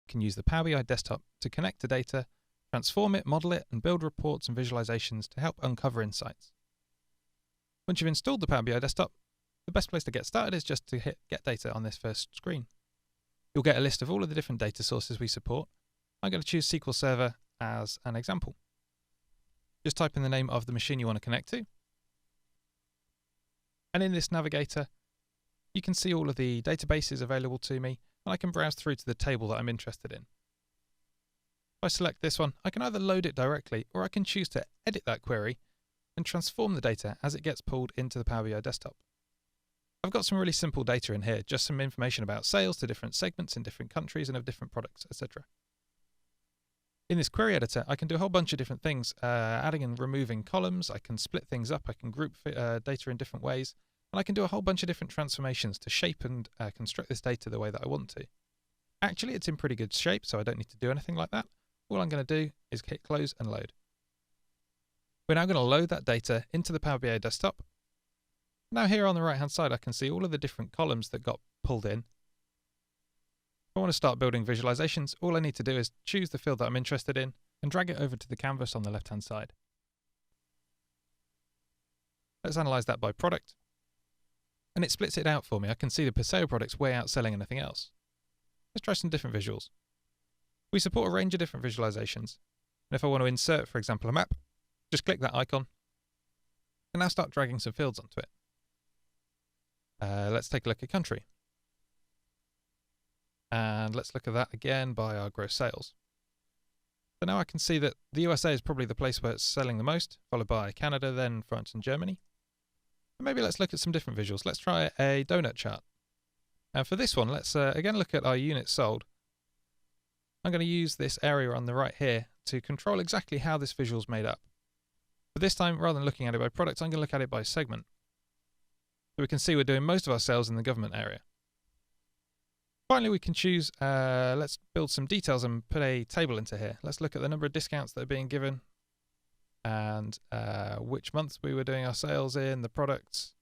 can use the Power BI desktop to connect to data, transform it, model it, and build reports and visualizations to help uncover insights. Once you've installed the Power BI desktop, the best place to get started is just to hit Get Data on this first screen. You'll get a list of all of the different data sources we support. I'm going to choose SQL Server as an example. Just type in the name of the machine you want to connect to. And in this navigator, you can see all of the databases available to me, and I can browse through to the table that I'm interested in. If I select this one, I can either load it directly, or I can choose to edit that query and transform the data as it gets pulled into the Power BI desktop. I've got some really simple data in here, just some information about sales to different segments in different countries and of different products, etc. In this query editor, I can do a whole bunch of different things, adding and removing columns. I can split things up, I can group data in different ways, and I can do a whole bunch of different transformations to shape and construct this data the way that I want to. Actually, it's in pretty good shape, so I don't need to do anything like that. All I'm going to do is hit close and load. We're now going to load that data into the Power BI desktop. Now here on the right hand side, I can see all of the different columns that got pulled in. If I want to start building visualizations, all I need to do is choose the field that I'm interested in and drag it over to the canvas on the left hand side. Let's analyze that by product. And it splits it out for me. I can see the Paseo products way outselling anything else. Let's try some different visuals. We support a range of different visualizations. And if I want to insert, for example, a map, just click that icon and now start dragging some fields onto it. Let's take a look at country. And let's look at that again by our gross sales. So now I can see that the USA is probably the place where it's selling the most, followed by Canada, then France and Germany. And maybe let's look at some different visuals. Let's try a donut chart. And for this one, let's again look at our units sold. I'm going to use this area on the right here to control exactly how this visual is made up. But this time, rather than looking at it by product, I'm going to look at it by segment. So we can see we're doing most of our sales in the government area. Finally, we can choose, let's build some details and put a table into here. Let's look at the number of discounts that are being given and which months we were doing our sales in, the products,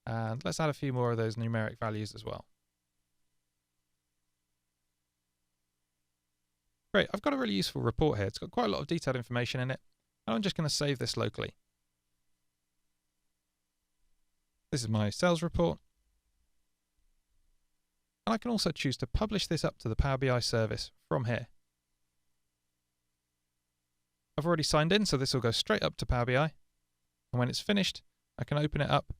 and let's add a few more of those numeric values as well. Great, I've got a really useful report here. It's got quite a lot of detailed information in it, and I'm just going to save this locally. This is my sales report. And I can also choose to publish this up to the Power BI service from here. I've already signed in, so this will go straight up to Power BI. And when it's finished, I can open it up.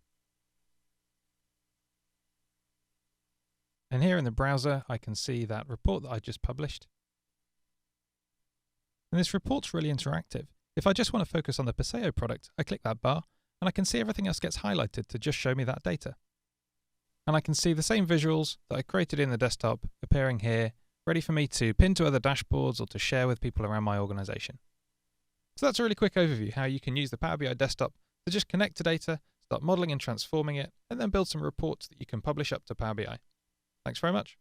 And here in the browser, I can see that report that I just published. And this report's really interactive. If I just want to focus on the Paseo product, I click that bar, and I can see everything else gets highlighted to just show me that data. And I can see the same visuals that I created in the desktop appearing here, ready for me to pin to other dashboards or to share with people around my organization. So that's a really quick overview how you can use the Power BI desktop to just connect to data, start modeling and transforming it, and then build some reports that you can publish up to Power BI. Thanks very much.